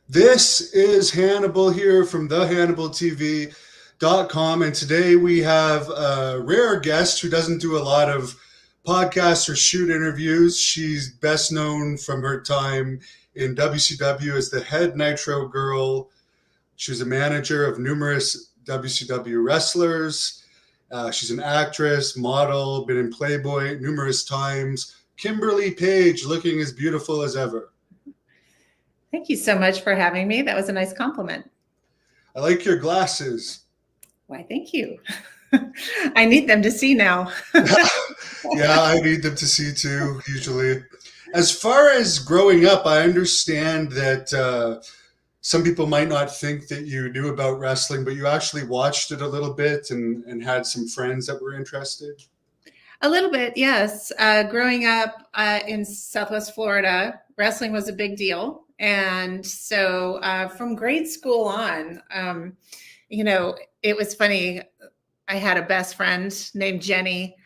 This is Hannibal here from thehannibaltv.com, and today we have a rare guest who doesn't do a lot of podcasts or shoot interviews. She's best known from her time in WCW as the head Nitro Girl. She was a manager of numerous WCW wrestlers. She's an actress, model, been in Playboy numerous times. Kimberly Page, looking as beautiful as ever. Thank you so much for having me. That was a nice compliment. I like your glasses. Why, thank you. I need them to see now. Yeah, I need them to see too, usually. As far as growing up, I understand that some people might not think that you knew about wrestling, but you actually watched it a little bit and had some friends that were interested. A little bit, yes. Growing up in Southwest Florida, wrestling was a big deal. And so from grade school on, it was funny. I had a best friend named Jenny,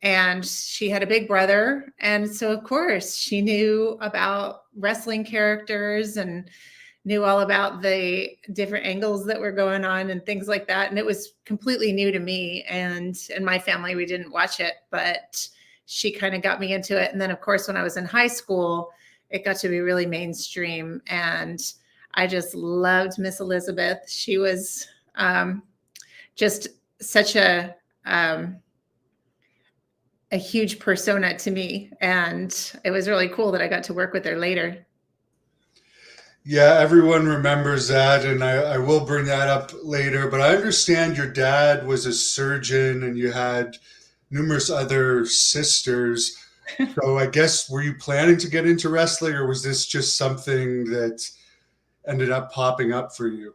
and she had a big brother. And so, of course, she knew about wrestling characters and knew all about the different angles that were going on and things like that. And it was completely new to me. And in my family, we didn't watch it, but she kind of got me into it. And then, of course, when I was in high school, it got to be really mainstream. And I just loved Miss Elizabeth. She was just such a huge persona to me. And it was really cool that I got to work with her later. Yeah, everyone remembers that, and I will bring that up later. But I understand your dad was a surgeon and you had numerous other sisters. So I guess, were you planning to get into wrestling, or was this just something that ended up popping up for you?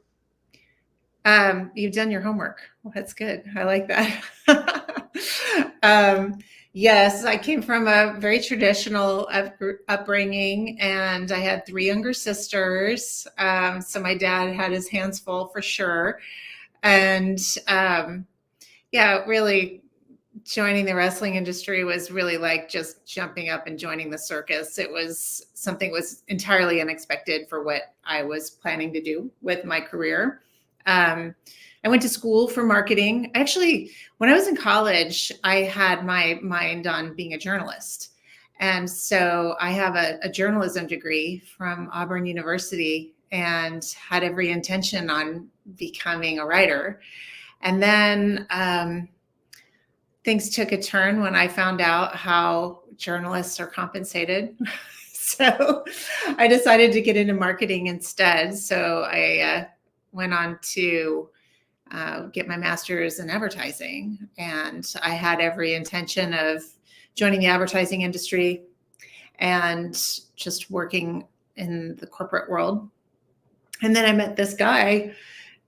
You've done your homework. Well, that's good. I like that. Yes, I came from a very traditional upbringing, and I had three younger sisters. So my dad had his hands full for sure. And yeah, really joining the wrestling industry was really like just jumping up and joining the circus. It was something was entirely unexpected for what I was planning to do with my career. I went to school for marketing. Actually, when I was in college, I had my mind on being a journalist. And so I have a journalism degree from Auburn University and had every intention on becoming a writer. And then things took a turn when I found out how journalists are compensated. So I decided to get into marketing instead. So I went on to get my master's in advertising, and I had every intention of joining the advertising industry and just working in the corporate world. And then I met this guy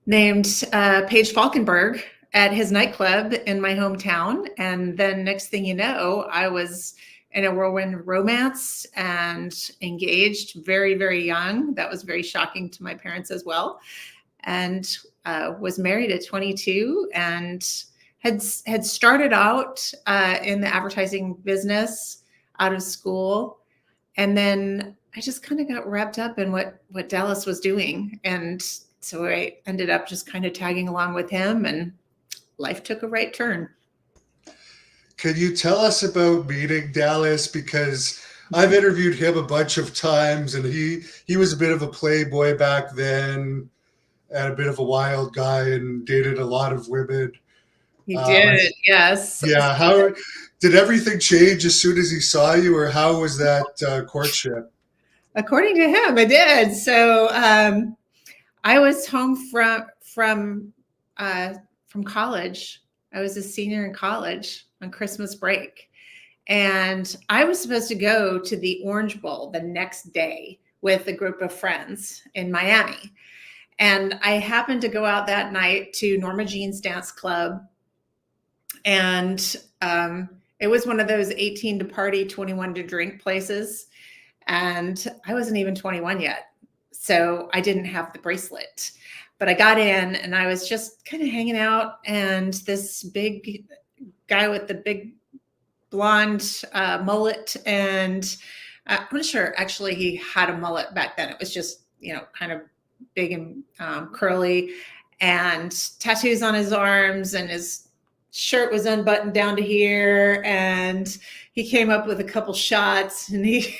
named Paige Falkenberg at his nightclub in my hometown. And then next thing you know, I was in a whirlwind romance and engaged very, very young. That was very shocking to my parents as well. And was married at 22 and had started out in the advertising business out of school. And then I just kind of got wrapped up in what Dallas was doing. And so I ended up just kind of tagging along with him, and life took a right turn. Can you tell us about meeting Dallas? Because I've interviewed him a bunch of times, and he was a bit of a playboy back then, and a bit of a wild guy, and dated a lot of women. He did, yes. Yeah. How did everything change as soon as he saw you, or how was that courtship? According to him, it did. So I was home from college. I was a senior in college on Christmas break, and I was supposed to go to the Orange Bowl the next day with a group of friends in Miami. And I happened to go out that night to Norma Jean's dance club. And it was one of those 18 to party, 21 to drink places. And I wasn't even 21 yet. So I didn't have the bracelet. But I got in and I was just kind of hanging out. And this big guy with the big blonde mullet. And I'm not sure actually he had a mullet back then. It was just, kind of big and curly, and tattoos on his arms, and his shirt was unbuttoned down to here, and he came up with a couple shots, and he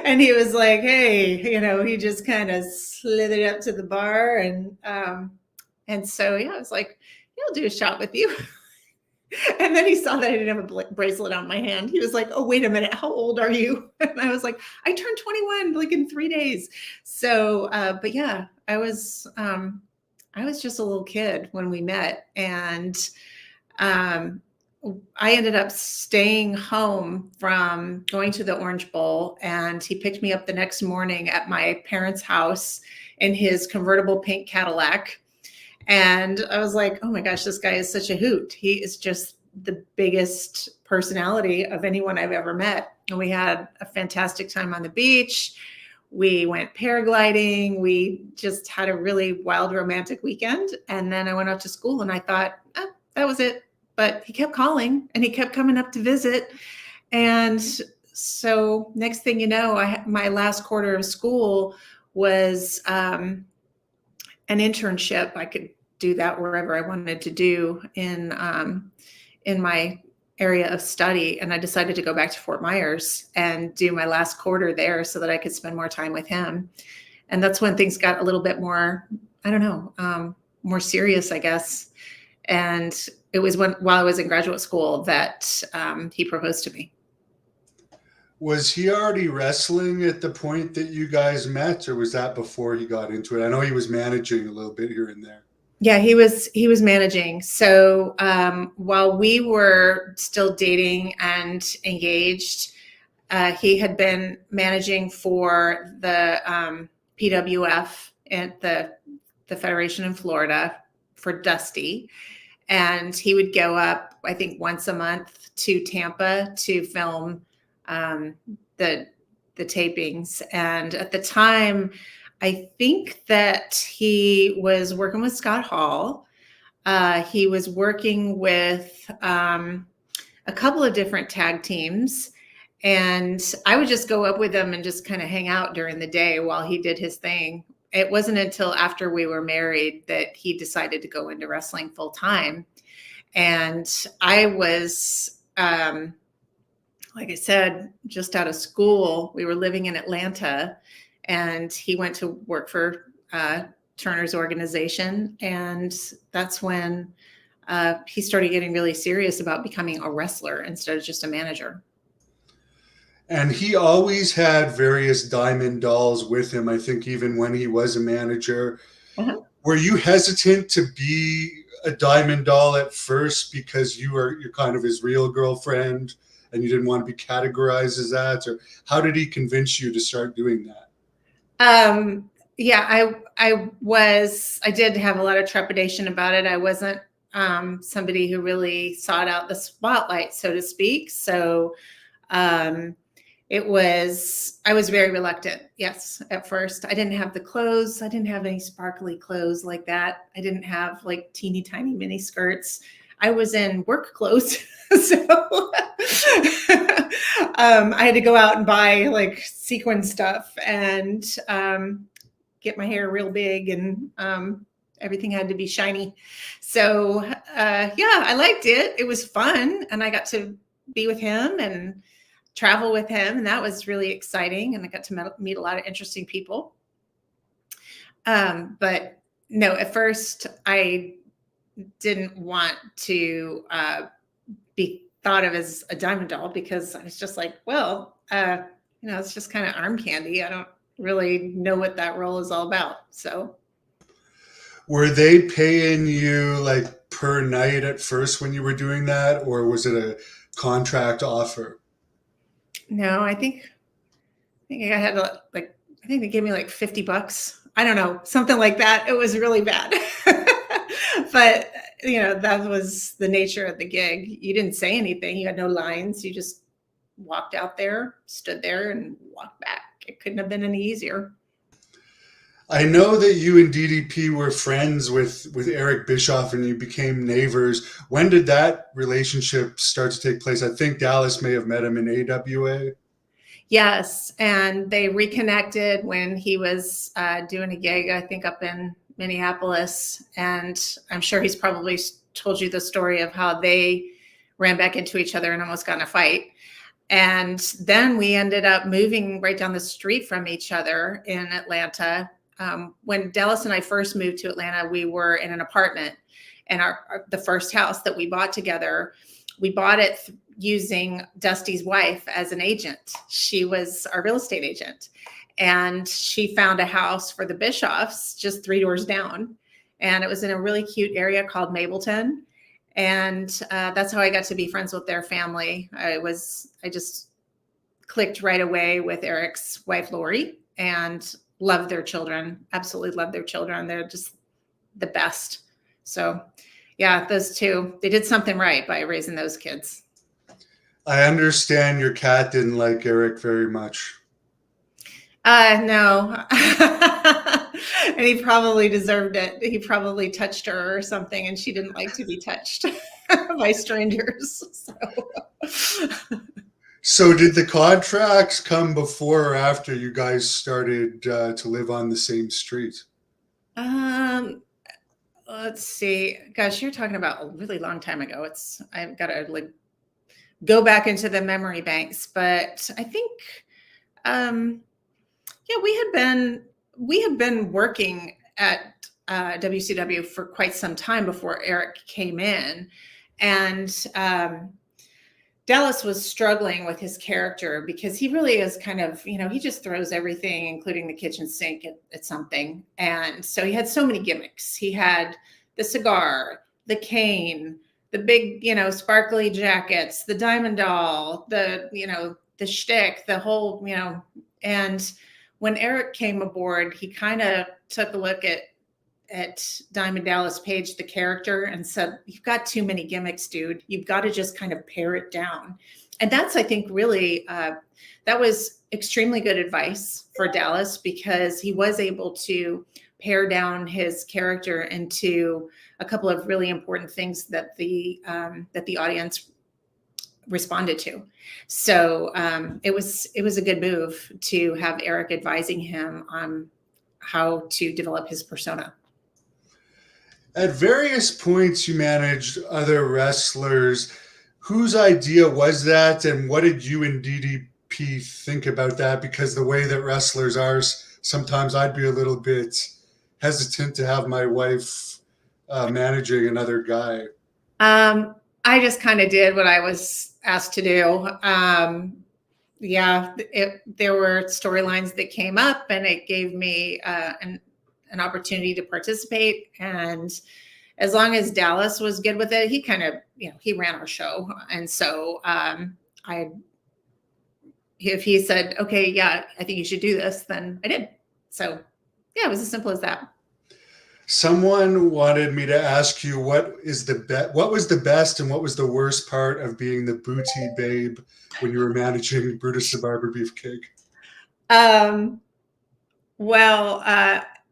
and he was like, hey, he just kind of slithered up to the bar, and so yeah, I was like, yeah, I'll do a shot with you. And then he saw that I didn't have a bracelet on my hand. He was like, oh, wait a minute, how old are you? And I was like, I turned 21 like in 3 days. So but yeah, I was just a little kid when we met, and I ended up staying home from going to the Orange Bowl, and he picked me up the next morning at my parents' house in his convertible pink Cadillac. And I was like, oh my gosh, this guy is such a hoot. He is just the biggest personality of anyone I've ever met. And we had a fantastic time on the beach. We went paragliding. We just had a really wild, romantic weekend. And then I went out to school, and I thought, that was it. But he kept calling, and he kept coming up to visit. And so next thing you know, my last quarter of school was an internship. I could do that wherever I wanted to do in my area of study. And I decided to go back to Fort Myers and do my last quarter there so that I could spend more time with him. And that's when things got a little bit more, I don't know, more serious, I guess. And it was while I was in graduate school that he proposed to me. Was he already wrestling at the point that you guys met, or was that before he got into it? I know he was managing a little bit here and there. Yeah, he was managing. So while we were still dating and engaged, he had been managing for the PWF at the Federation in Florida for Dusty. And he would go up, I think, once a month to Tampa to film the tapings. And at the time, I think that he was working with Scott Hall. He was working with a couple of different tag teams. And I would just go up with him and just kind of hang out during the day while he did his thing. It wasn't until after we were married that he decided to go into wrestling full time. And I was, like I said, just out of school. We were living in Atlanta, and he went to work for Turner's organization. And that's when he started getting really serious about becoming a wrestler instead of just a manager. And he always had various diamond dolls with him, I think, even when he was a manager. Uh-huh. Were you hesitant to be a diamond doll at first because you're kind of his real girlfriend and you didn't want to be categorized as that? Or how did he convince you to start doing that? Yeah, I did have a lot of trepidation about it. I wasn't somebody who really sought out the spotlight, so to speak. So I was very reluctant. Yes. At first I didn't have the clothes. I didn't have any sparkly clothes like that. I didn't have like teeny tiny mini skirts. I was in work clothes. So I had to go out and buy like sequin stuff and get my hair real big, and everything had to be shiny. So yeah, I liked it. It was fun. And I got to be with him and travel with him, and that was really exciting. And I got to meet a lot of interesting people. But no, at first I didn't want to be thought of as a diamond doll, because I was just like, well, it's just kind of arm candy. I don't really know what that role is all about. So were they paying you like per night at first when you were doing that, or was it a contract offer? No, I think I had I think they gave me like $50. I don't know, something like that. It was really bad. But that was the nature of the gig. You didn't say anything. You had no lines. You just walked out there, stood there, and walked back. It couldn't have been any easier. I know that you and DDP were friends with Eric Bischoff, and you became neighbors. When did that relationship start to take place? I think Dallas may have met him in AWA. Yes, and they reconnected when he was doing a gig, I think, up in Minneapolis. And I'm sure he's probably told you the story of how they ran back into each other and almost got in a fight. And then we ended up moving right down the street from each other in Atlanta. When Dallas and I first moved to Atlanta, we were in an apartment, and the first house that we bought together, we bought it using Dusty's wife as an agent. She was our real estate agent, and she found a house for the Bischoffs just 3 doors down. And it was in a really cute area called Mableton. And that's how I got to be friends with their family. I just clicked right away with Eric's wife, Lori, and loved their children. Absolutely loved their children. They're just the best. So yeah, those two, they did something right by raising those kids. I understand your cat didn't like Eric very much. No. And he probably deserved it. He probably touched her or something, and she didn't like to be touched by strangers. So did the contracts come before or after you guys started to live on the same street? Let's see. Gosh, you're talking about a really long time ago. I've got to go back into the memory banks, but I think, yeah, we had been working at WCW for quite some time before Eric came in, and Dallas was struggling with his character because he really is kind of, he just throws everything, including the kitchen sink, at something. And so he had so many gimmicks. He had the cigar, the cane, the big, sparkly jackets, the diamond doll, the shtick, the whole, and when Eric came aboard, he kind of took a look at Diamond Dallas Page, the character, and said, "You've got too many gimmicks, dude. You've got to just kind of pare it down." And that's, I think, really, that was extremely good advice for Dallas, because he was able to pare down his character into a couple of really important things that the audience responded to. So it was a good move to have Eric advising him on how to develop his persona. At various points, you managed other wrestlers. Whose idea was that, and what did you and DDP think about that? Because the way that wrestlers are, sometimes I'd be a little bit hesitant to have my wife managing another guy. I just kind of did what I was asked to do. There were storylines that came up, and it gave me an opportunity to participate. And as long as Dallas was good with it, he kind of, he ran our show. And so if he said, "Okay, yeah, I think you should do this," then I did. So yeah, it was as simple as that. Someone wanted me to ask you what was the best and what was the worst part of being the booty babe when you were managing Brutus the Barber Beefcake?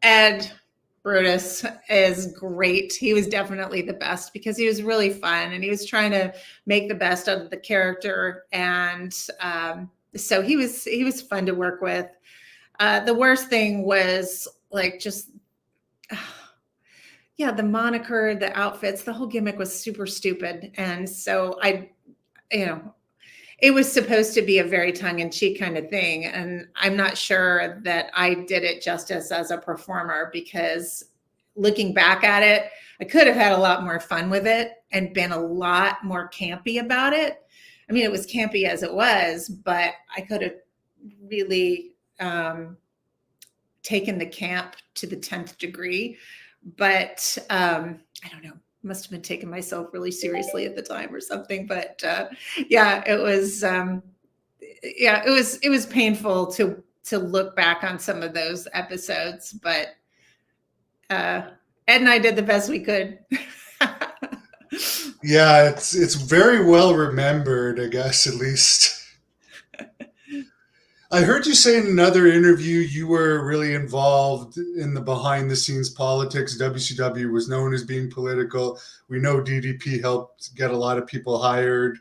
Ed Brutus is great. He was definitely the best because he was really fun, and he was trying to make the best out of the character. And so he was fun to work with. The worst thing was the moniker, the outfits, the whole gimmick was super stupid. And so it was supposed to be a very tongue-in-cheek kind of thing. And I'm not sure that I did it justice as a performer, because looking back at it, I could have had a lot more fun with it and been a lot more campy about it. I mean, it was campy as it was, but I could have really taken the camp to the 10th degree. But I don't know. Must have been taking myself really seriously at the time or something. But it was painful to look back on some of those episodes. But Ed and I did the best we could. Yeah, it's very well remembered, I guess, at least. I heard you say in another interview you were really involved in the behind-the-scenes politics. WCW was known as being political. We know DDP helped get a lot of people hired.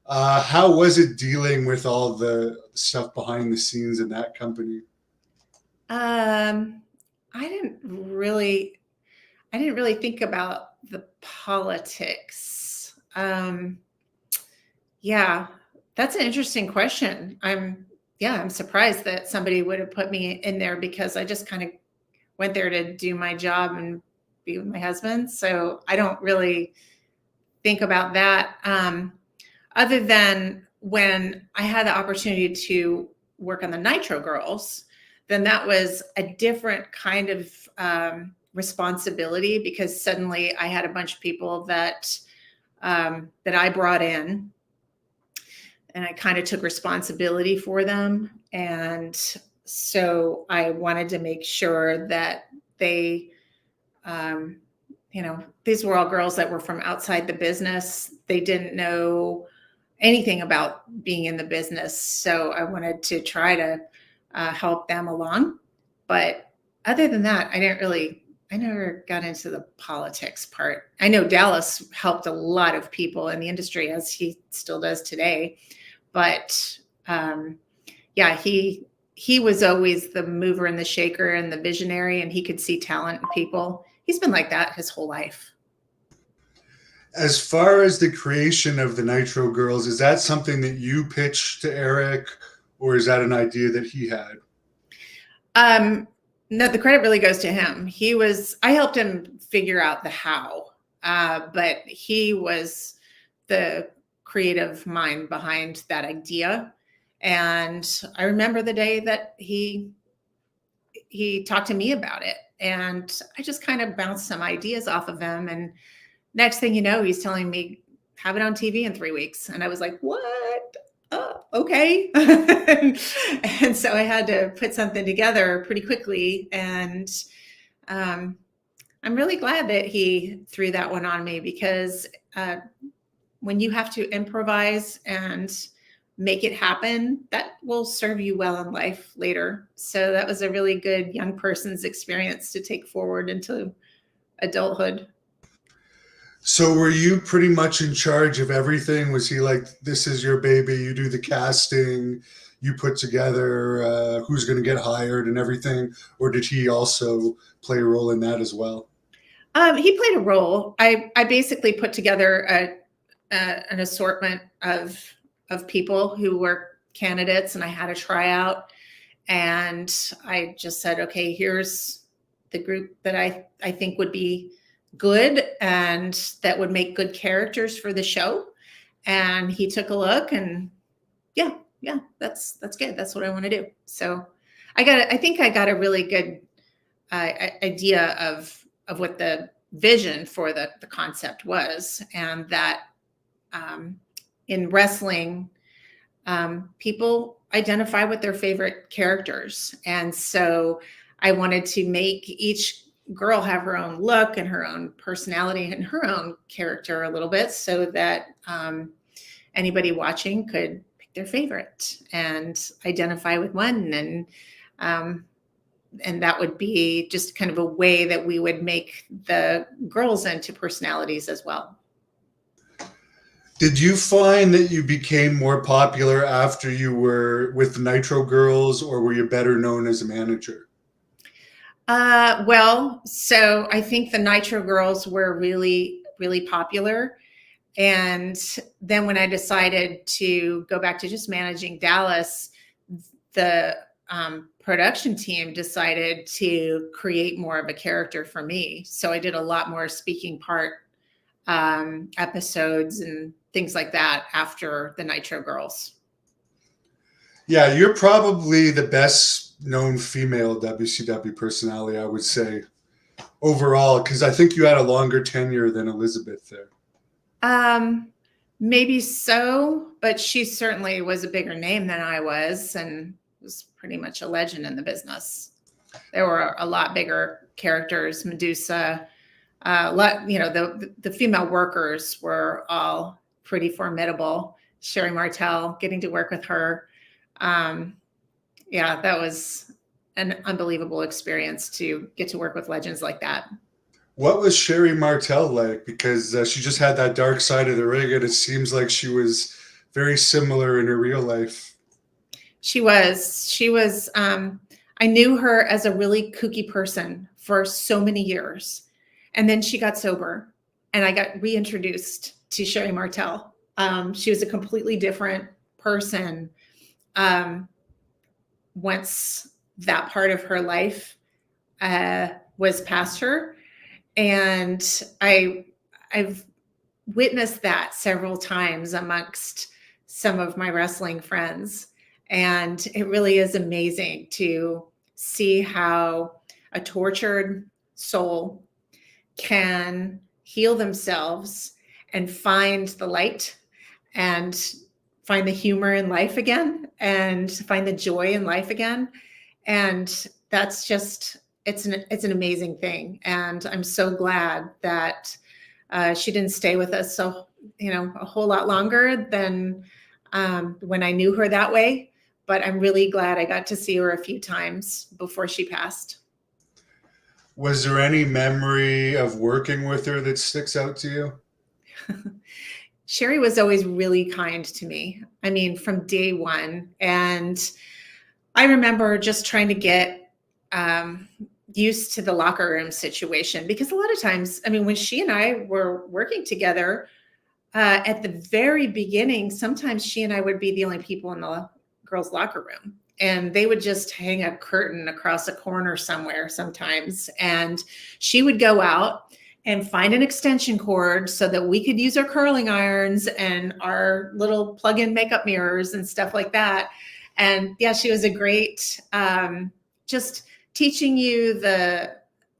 How was it dealing with all the stuff behind the scenes in that company? Um, I didn't really, I didn't really think about the politics. Yeah, that's an interesting question. I'm surprised that somebody would have put me in there because I just kind of went there to do my job and be with my husband. So I don't really think about that. Other than when I had the opportunity to work on the Nitro Girls, then that was a different kind of responsibility because suddenly I had a bunch of people that I brought in, and I kind of took responsibility for them. And so I wanted to make sure that they, um, these were all girls that were from outside the business. They didn't know anything about being in the business. So I wanted to try to help them along. But other than that, I never got into the politics part. I know Dallas helped a lot of people in the industry, as he still does today. But yeah, he was always the mover and the shaker and the visionary, and he could see talent in people. He's been like that his whole life. As far as the creation of the Nitro Girls, is that something that you pitched to Eric, or is that an idea that he had? No, the credit really goes to him. I helped him figure out the how, but he was the creative mind behind that idea. And I remember the day that he talked to me about it, and I just kind of bounced some ideas off of him. And next thing you know, he's telling me, have it on TV in 3 weeks. And I was like, what? Oh, okay. And so I had to put something together pretty quickly. And I'm really glad that he threw that one on me because when you have to improvise and make it happen, that will serve you well in life later. So that was a really good young person's experience to take forward into adulthood. So were you pretty much in charge of everything? Was he like, this is your baby, you do the casting, you put together who's going to get hired and everything? Or did he also play a role in that as well? He played a role. I basically put together an assortment of people who were candidates, and I had a tryout. And I just said, okay, here's the group that I think would be good and that would make good characters for the show. And he took a look, and yeah, that's good. That's what I want to do. So I think I got a really good idea of what the vision for the concept was, and that in wrestling, people identify with their favorite characters. And so I wanted to make each girl have her own look and her own personality and her own character a little bit, so that anybody watching could pick their favorite and identify with one. And that would be just kind of a way that we would make the girls into personalities as well. Did you find that you became more popular after you were with the Nitro Girls, or were you better known as a manager? Well, so I think the Nitro Girls were really, really popular. And then when I decided to go back to just managing Dallas, the production team decided to create more of a character for me. So I did a lot more speaking part episodes and things like that after the Nitro Girls. Yeah, you're probably the best known female WCW personality, I would say, overall, because I think you had a longer tenure than Elizabeth there. Maybe so, but she certainly was a bigger name than I was, and was pretty much a legend in the business. There were a lot bigger characters, Medusa. The female workers were all pretty formidable. Sherry Martel, getting to work with her. Yeah, that was an unbelievable experience to get to work with legends like that. What was Sherry Martel like? Because she just had that dark side of the ring, and it seems like she was very similar in her real life. She was, I knew her as a really kooky person for so many years. And then she got sober and I got reintroduced to Sherry Martel. She was a completely different person once that part of her life was past her. And I've witnessed that several times amongst some of my wrestling friends. And it really is amazing to see how a tortured soul can heal themselves and find the light and find the humor in life again and find the joy in life again. And that's just, it's an amazing thing. And I'm so glad that she didn't stay with us so, a whole lot longer than when I knew her that way. But I'm really glad I got to see her a few times before she passed. Was there any memory of working with her that sticks out to you? Sherry was always really kind to me. I mean, from day one. And I remember just trying to get used to the locker room situation, because a lot of times, I mean, when she and I were working together at the very beginning, sometimes she and I would be the only people in the girls' locker room. And they would just hang a curtain across a corner somewhere sometimes. And she would go out and find an extension cord so that we could use our curling irons and our little plug-in makeup mirrors and stuff like that. And yeah, she was a great, just teaching you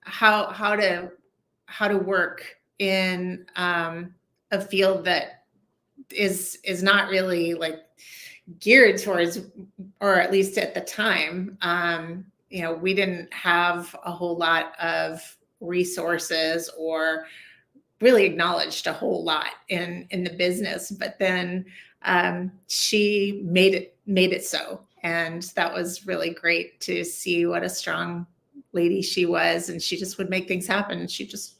how to work in a field that is not really like geared towards, or at least at the time, we didn't have a whole lot of resources or really acknowledged a whole lot in the business. But then she made it so. And that was really great to see what a strong lady she was. And she just would make things happen. She just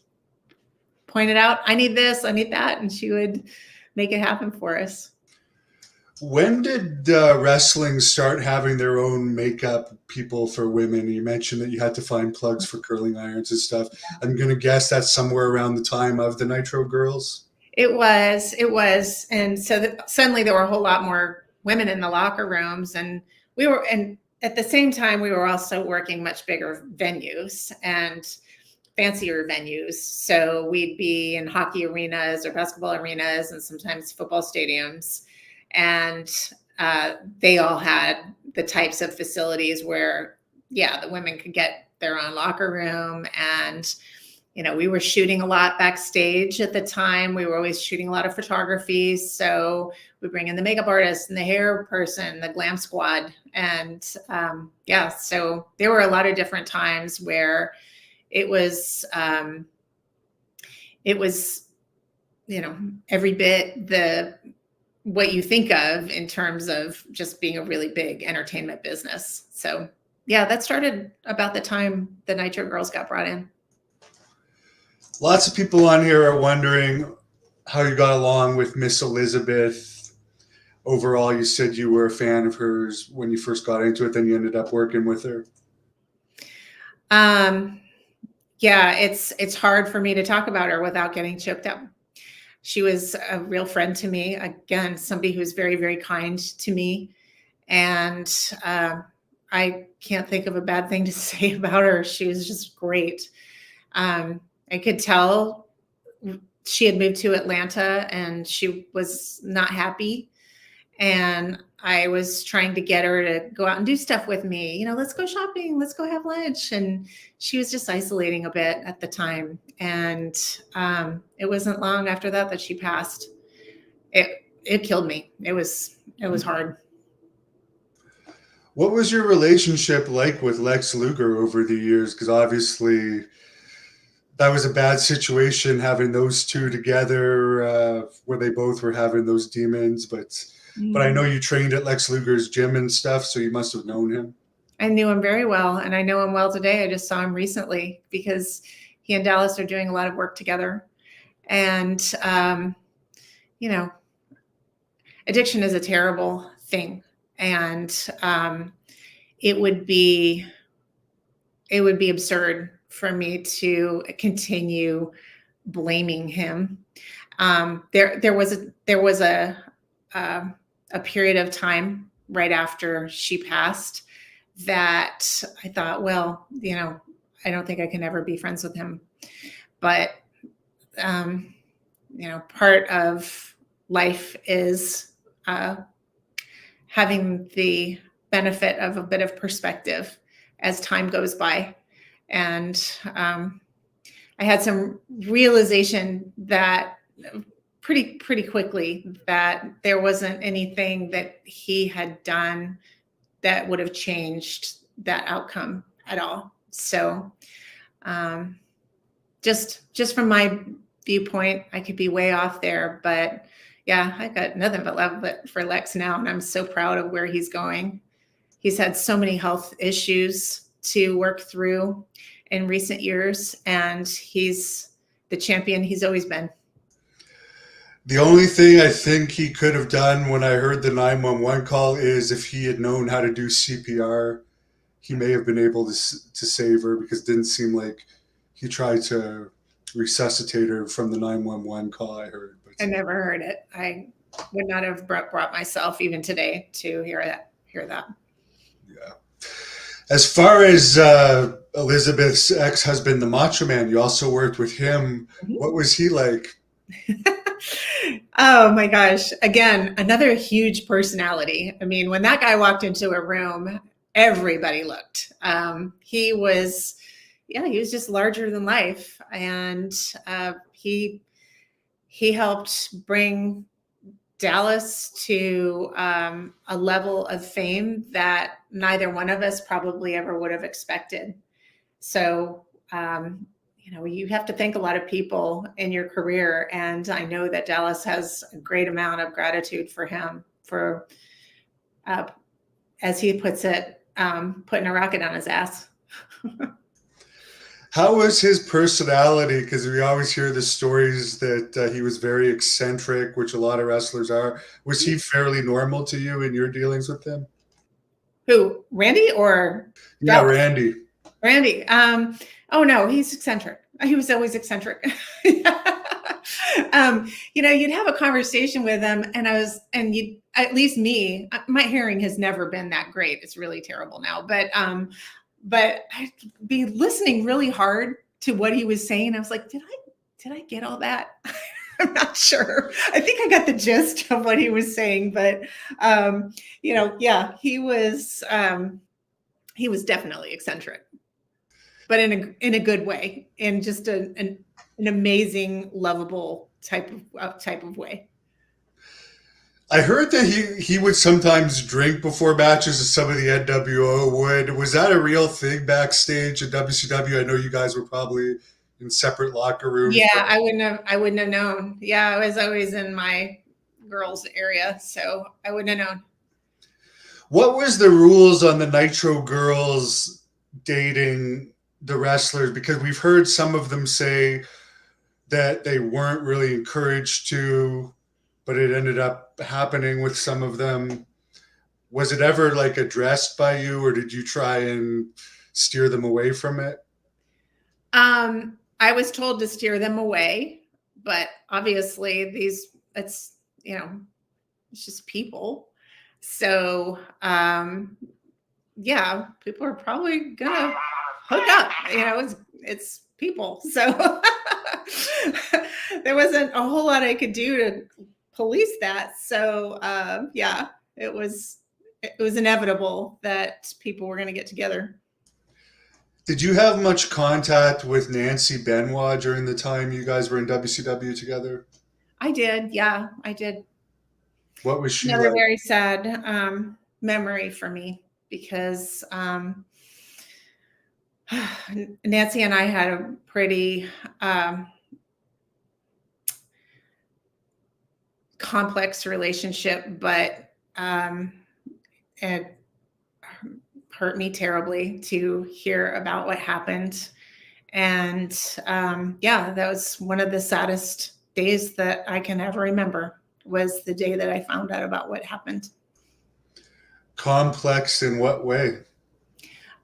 pointed out, I need this, I need that. And she would make it happen for us. When did wrestling start having their own makeup people for women? You mentioned that you had to find plugs for curling irons and stuff. I'm going to guess that's somewhere around the time of the Nitro Girls. It was. And so suddenly there were a whole lot more women in the locker rooms. And at the same time, we were also working much bigger venues and fancier venues. So we'd be in hockey arenas or basketball arenas and sometimes football stadiums. And they all had the types of facilities where, the women could get their own locker room. And, we were shooting a lot backstage at the time. We were always shooting a lot of photography. So we bring in the makeup artist and the hair person, the glam squad. And so there were a lot of different times where it was every bit what you think of in terms of just being a really big entertainment business. So that started about the time the Nitro Girls got brought in. Lots of people on here are wondering how you got along with Miss Elizabeth. Overall, you said you were a fan of hers when you first got into it, then you ended up working with her. It's hard for me to talk about her without getting choked up. She was a real friend to me. Again, somebody who was very, very kind to me. And I can't think of a bad thing to say about her. She was just great. I could tell she had moved to Atlanta and she was not happy. And I was trying to get her to go out and do stuff with me. Let's go shopping. Let's go have lunch. And she was just isolating a bit at the time. And it wasn't long after that she passed. It killed me. It was hard. What was your relationship like with Lex Luger over the years? Because obviously that was a bad situation having those two together where they both were having those demons. But I know you trained at Lex Luger's gym and stuff, so you must have known him. I knew him very well, and I know him well today. I just saw him recently because he and Dallas are doing a lot of work together. And, addiction is a terrible thing, and it would be absurd for me to continue blaming him. There was a period of time right after she passed that I thought, well, I don't think I can ever be friends with him. But part of life is having the benefit of a bit of perspective as time goes by. And I had some realization that pretty quickly that there wasn't anything that he had done that would have changed that outcome at all. So just from my viewpoint, I could be way off there, but yeah, I got nothing but love for Lex now, and I'm so proud of where he's going. He's had so many health issues to work through in recent years, and he's the champion he's always been. The only thing I think he could have done when I heard the 911 call is if he had known how to do CPR, he may have been able to save her, because it didn't seem like he tried to resuscitate her from the 911 call I heard. But I never heard it. I would not have brought myself even today to hear that. Yeah. As far as Elizabeth's ex-husband, the Macho Man, you also worked with him. Mm-hmm. What was he like? Oh my gosh. Again, another huge personality. I mean, when that guy walked into a room, everybody looked. He was just larger than life. And he helped bring Dallas to a level of fame that neither one of us probably ever would have expected. So, you have to thank a lot of people in your career. And I know that Dallas has a great amount of gratitude for him for, as he puts it, putting a rocket on his ass. How was his personality? Because we always hear the stories that he was very eccentric, which a lot of wrestlers are. Was he fairly normal to you in your dealings with him? Who, Randy or? Yeah, Randy. Randy. Oh no, he's eccentric. He was always eccentric. You'd have a conversation with him, and at least me, my hearing has never been that great. It's really terrible now, but I'd be listening really hard to what he was saying. I was like, did I get all that? I'm not sure. I think I got the gist of what he was saying, but he was definitely eccentric, but in a good way, in just an amazing, lovable type of way. I heard that he would sometimes drink before matches, as some of the NWO would. Was that a real thing backstage at WCW? I know you guys were probably in separate locker rooms. Yeah, I wouldn't have known. Yeah, I was always in my girls area, so I wouldn't have known. What was the rules on the Nitro Girls dating the wrestlers? Because we've heard some of them say that they weren't really encouraged to, but it ended up happening with some of them. Was it ever addressed by you, or did you try and steer them away from it? I was told to steer them away, but obviously it's just people. So, people are probably gonna hook up, it's people. So there wasn't a whole lot I could do to police that. So, it was inevitable that people were going to get together. Did you have much contact with Nancy Benoit during the time you guys were in WCW together? I did. Yeah, I did. What was she Another like? very sad memory for me, because Nancy and I had a pretty complex relationship, but it hurt me terribly to hear about what happened. And that was one of the saddest days that I can ever remember, was the day that I found out about what happened. Complex in what way?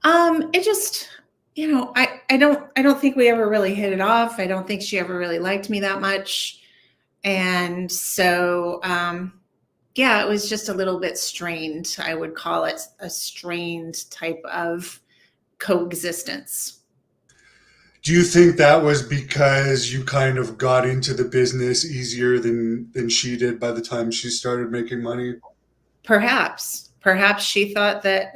It just, I don't think we ever really hit it off. I don't think she ever really liked me that much. And so, yeah, it was just a little bit strained. I would call it a strained type of coexistence. Do you think that was because you kind of got into the business easier than she did by the time she started making money? Perhaps she thought that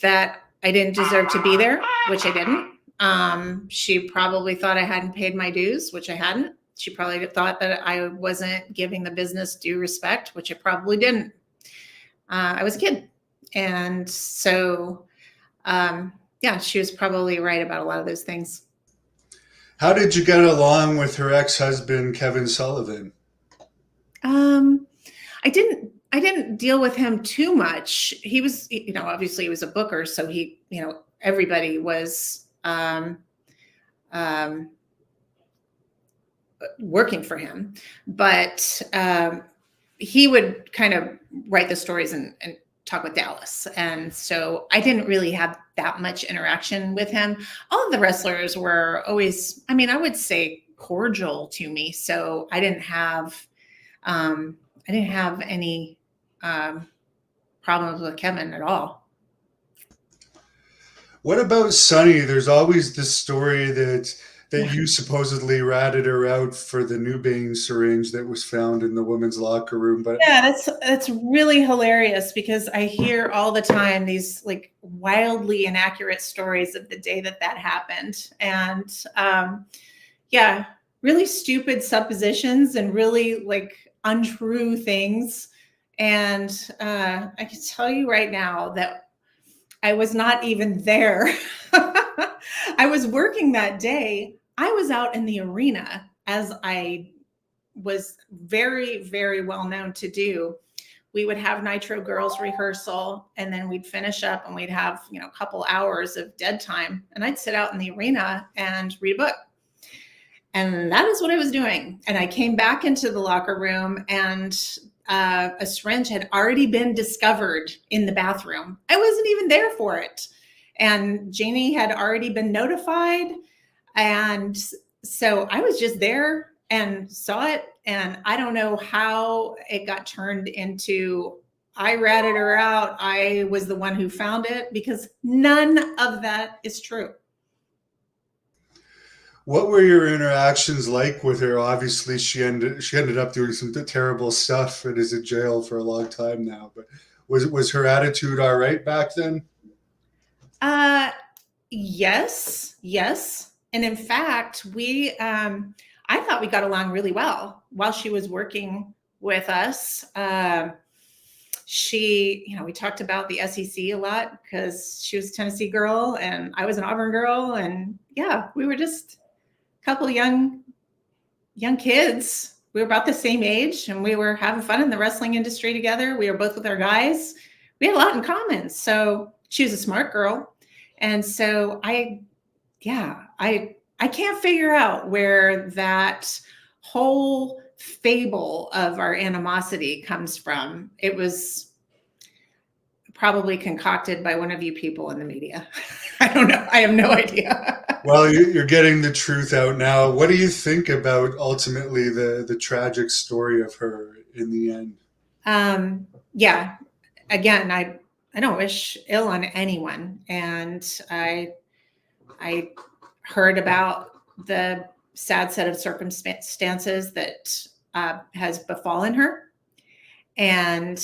that I didn't deserve to be there, which I didn't. She probably thought I hadn't paid my dues, which I hadn't. She probably thought that I wasn't giving the business due respect, which I probably didn't. I was a kid. And so, yeah, she was probably right about a lot of those things. How did you get along with her ex-husband, Kevin Sullivan? I didn't deal with him too much. He was, obviously he was a booker. So he, everybody was, working for him, but he would kind of write the stories and talk with Dallas. And so I didn't really have that much interaction with him. All of the wrestlers were always, I would say cordial to me. So I didn't have any problems with Kevin at all. What about Sunny? There's always this story that you supposedly ratted her out for the Nubain syringe that was found in the women's locker room. But yeah, that's really hilarious because I hear all the time these like wildly inaccurate stories of the day that happened, and yeah, really stupid suppositions and really like untrue things. And I can tell you right now that I was not even there. I was working that day. I was out in the arena, as I was very, very well known to do. We would have Nitro Girls rehearsal, and then we'd finish up and we'd have, a couple hours of dead time. And I'd sit out in the arena and read a book. And that is what I was doing. And I came back into the locker room, and a syringe had already been discovered in the bathroom. I wasn't even there for it. And Janie had already been notified. And so I was just there and saw it. And I don't know how it got turned into, I ratted her out, I was the one who found it, because none of that is true. what were your interactions like with her? Obviously, she ended up doing some terrible stuff and is in jail for a long time now. But was her attitude all right back then? Yes. And in fact, I thought we got along really well while she was working with us. We talked about the SEC a lot because she was a Tennessee girl and I was an Auburn girl. And yeah, we were just a couple of young kids. We were about the same age and we were having fun in the wrestling industry together. We were both with our guys. We had a lot in common. So she was a smart girl. And so I can't figure out where that whole fable of our animosity comes from. It was probably concocted by one of you people in the media. I don't know. I have no idea. Well, you're getting the truth out now. What do you think about ultimately the tragic story of her in the end? Yeah. Again, I don't wish ill on anyone. And I heard about the sad set of circumstances that has befallen her. And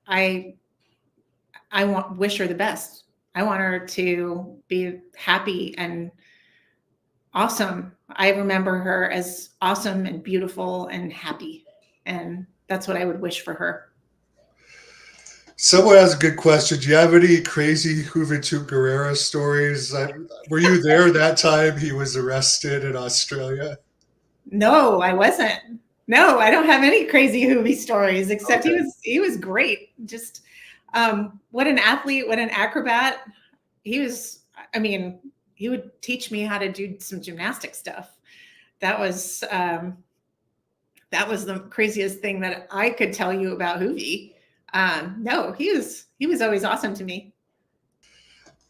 I wish her the best. I want her to be happy and awesome. I remember her as awesome and beautiful and happy. And that's what I would wish for her. Someone has a good question. Do you have any crazy Juventud Guerrera stories? Were you there that time he was arrested in Australia? No, I wasn't. No, I don't have any crazy Hoovy stories, except Okay. he was great. Just what an athlete, what an acrobat. He would teach me how to do some gymnastic stuff. That was that was the craziest thing that I could tell you about Hoovy. No, he was always awesome to me.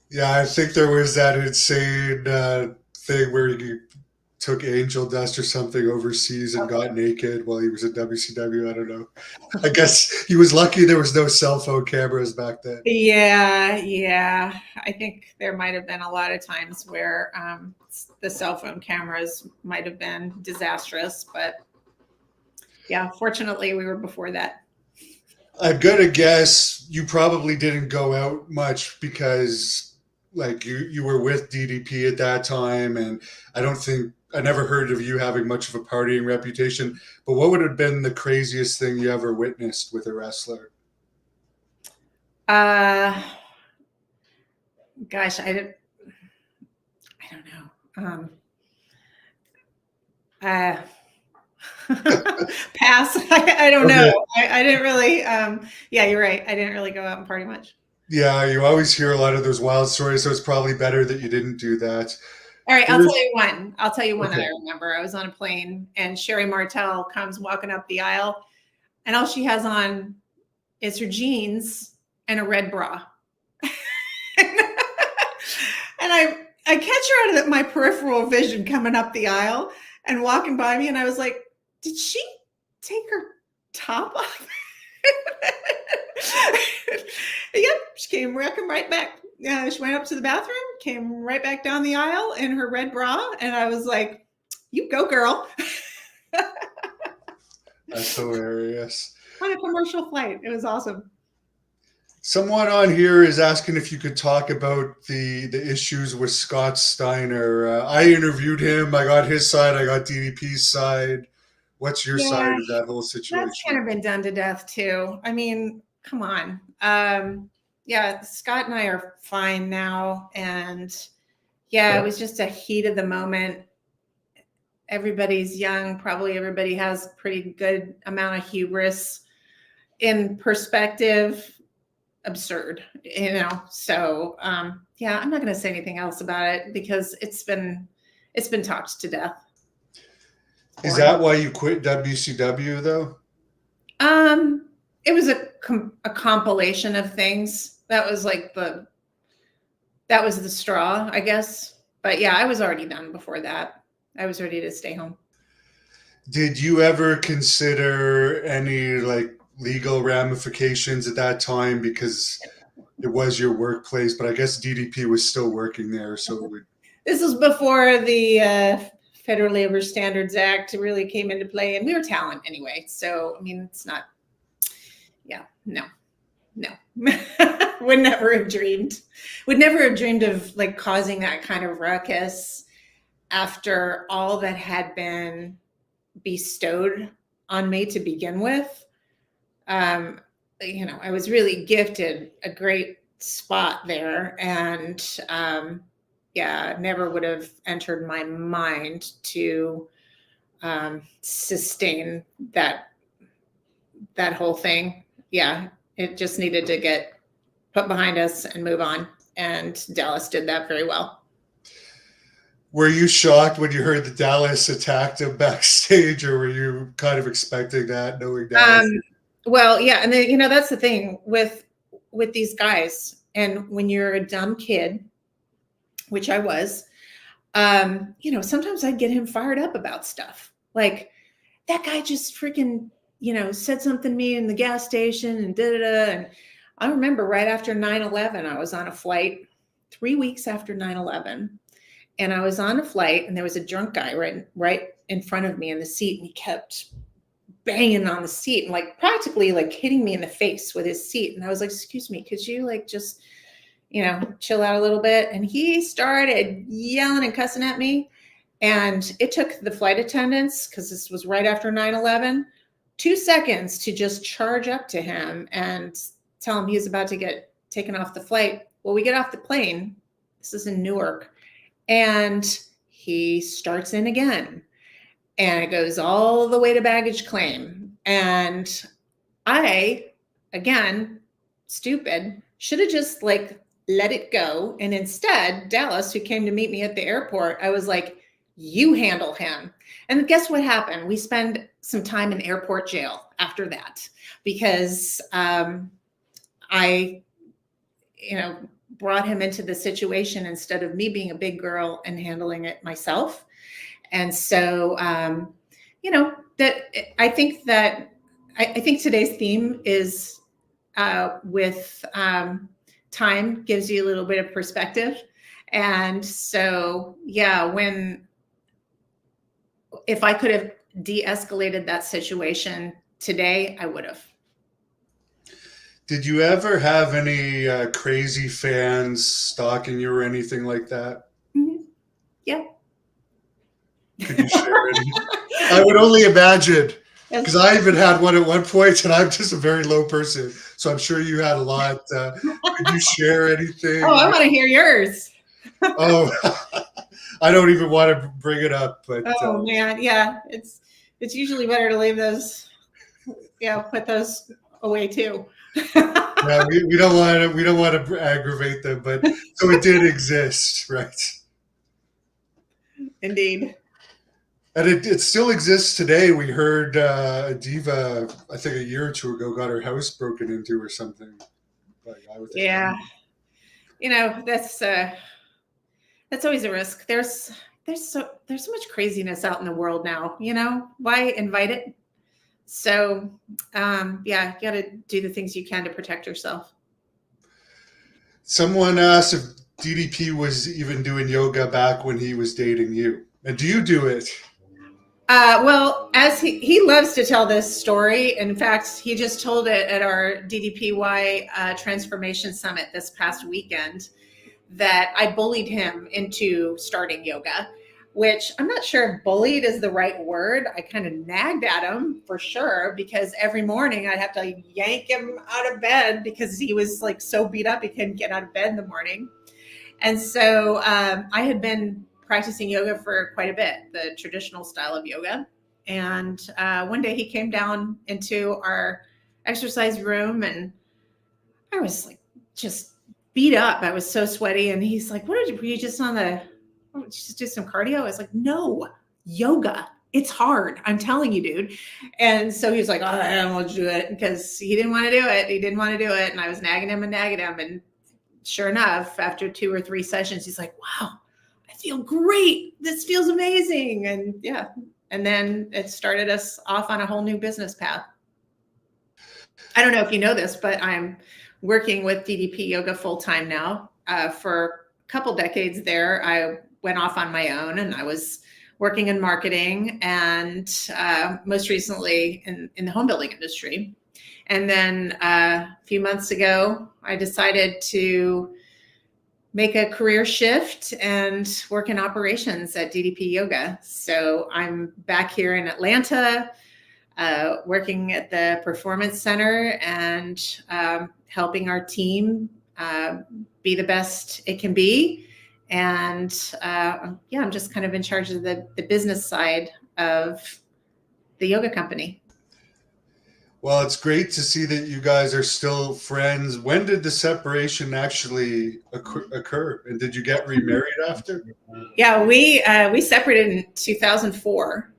Yeah, I think there was that insane thing where he took angel dust or something overseas and got naked while he was in WCW. I don't know. I guess he was lucky there was no cell phone cameras back then. Yeah. I think there might have been a lot of times where the cell phone cameras might have been disastrous, but yeah, fortunately we were before that. I'm gonna guess you probably didn't go out much because like you were with DDP at that time, and I never heard of you having much of a partying reputation. But what would have been the craziest thing you ever witnessed with a wrestler? Gosh, I don't know. Pass. I don't Okay. know. I didn't really. Yeah, you're right. I didn't really go out and party much. Yeah, you always hear a lot of those wild stories, so it's probably better that you didn't do that. All right, I'll Here's, tell you one. I'll tell you one that okay. I remember. I was on a plane and Sherry Martel comes walking up the aisle, and all she has on is her jeans and a red bra. And I catch her out of my peripheral vision coming up the aisle and walking by me, and I was like, did she take her top off? Yep, she came walking right back. She went up to the bathroom, came right back down the aisle in her red bra, and I was like, you go, girl. That's hilarious. On a commercial flight. It was awesome. Someone on here is asking if you could talk about the issues with Scott Steiner. I interviewed him. I got his side. I got DDP's side. What's your side Yeah, of that whole that's situation? kind of been done to death too. I mean, come on. Yeah, Scott and I are fine now. And yeah, it was just a heat of the moment. Everybody's young. Probably everybody has pretty good amount of hubris. In perspective, absurd, So yeah, I'm not going to say anything else about it because it's been talked to death. Is that why you quit WCW though? It was a compilation of things. That was the straw, I guess. But yeah, I was already done before that. I was ready to stay home. Did you ever consider any like legal ramifications at that time because it was your workplace? But I guess DDP was still working there, so it would. This was before the Federal Labor Standards Act really came into play, and we were talent anyway. So I mean, it's not. Yeah, no. Would never have dreamed of like causing that kind of ruckus after all that had been bestowed on me to begin with. I was really gifted a great spot there, and never would have entered my mind to sustain that whole thing. Yeah, it just needed to get put behind us and move on. And Dallas did that very well. Were you shocked when you heard that Dallas attacked him backstage, or were you kind of expecting that, knowing Dallas? Well, yeah, and then that's the thing with these guys. And when you're a dumb kid, which I was, sometimes I'd get him fired up about stuff. Like, that guy just freaking, said something to me in the gas station and da-da-da. And I remember right after 9/11, I was on a flight 3 weeks after 9/11. And I was on a flight, and there was a drunk guy right in front of me in the seat, and he kept banging on the seat and like practically like hitting me in the face with his seat. And I was like, excuse me, could you like just, chill out a little bit? And he started yelling and cussing at me. And it took the flight attendants, because this was right after 9/11, 2 seconds to just charge up to him and tell him he was about to get taken off the flight. Well, we get off the plane. This is in Newark. And he starts in again. And it goes all the way to baggage claim. And I, again, stupid, should have just like let it go. And instead, Dallas, who came to meet me at the airport, I was like, You handle him. And guess what happened? We spend some time in airport jail after that because I, brought him into the situation instead of me being a big girl and handling it myself. And so, that I think today's theme is with time gives you a little bit of perspective. And so, yeah, if I could have de-escalated that situation today, I would have. Did you ever have any crazy fans stalking you or anything like that? Mm-hmm. Yeah. Could you share any? I would only imagine, because I even had one at one point, and I'm just a very low person, so I'm sure you had a lot. Could you share anything? Oh, I want to hear yours. Oh, I don't even want to bring it up, but oh man, yeah, it's usually better to leave those, put those away too. yeah, we don't want to aggravate them, but so it did exist, right? Indeed. And it still exists today. We heard a diva, I think a year or two ago, got her house broken into or something. Yeah, that's always a risk. There's so much craziness out in the world now. Why invite it? So, yeah, you got to do the things you can to protect yourself. Someone asked if DDP was even doing yoga back when he was dating you. And do you do it? Well, as he loves to tell this story. In fact, he just told it at our DDPY Transformation Summit this past weekend that I bullied him into starting yoga, which I'm not sure if bullied is the right word. I kind of nagged at him for sure, because every morning I'd have to yank him out of bed because he was like so beat up he couldn't get out of bed in the morning. And so I had been practicing yoga for quite a bit, the traditional style of yoga. And one day he came down into our exercise room and I was like just beat up. I was so sweaty. And he's like, were you just on just do some cardio? I was like, no, yoga. It's hard. I'm telling you, dude. And so he was like, oh, I don't want to do it because he didn't want to do it. He didn't want to do it. And I was nagging him. And sure enough, after 2 or 3 sessions, he's like, wow, I feel great. This feels amazing. And yeah. And then it started us off on a whole new business path. I don't know if you know this, but I'm working with DDP Yoga full-time now. For a couple decades there, I went off on my own and I was working in marketing and most recently in the home building industry. And then a few months ago, I decided to make a career shift and work in operations at DDP Yoga. So I'm back here in Atlanta, working at the Performance Center and helping our team be the best it can be. And yeah, I'm just kind of in charge of the business side of the yoga company. Well, it's great to see that you guys are still friends. When did the separation actually occur? And did you get remarried after? Yeah, we separated in 2004,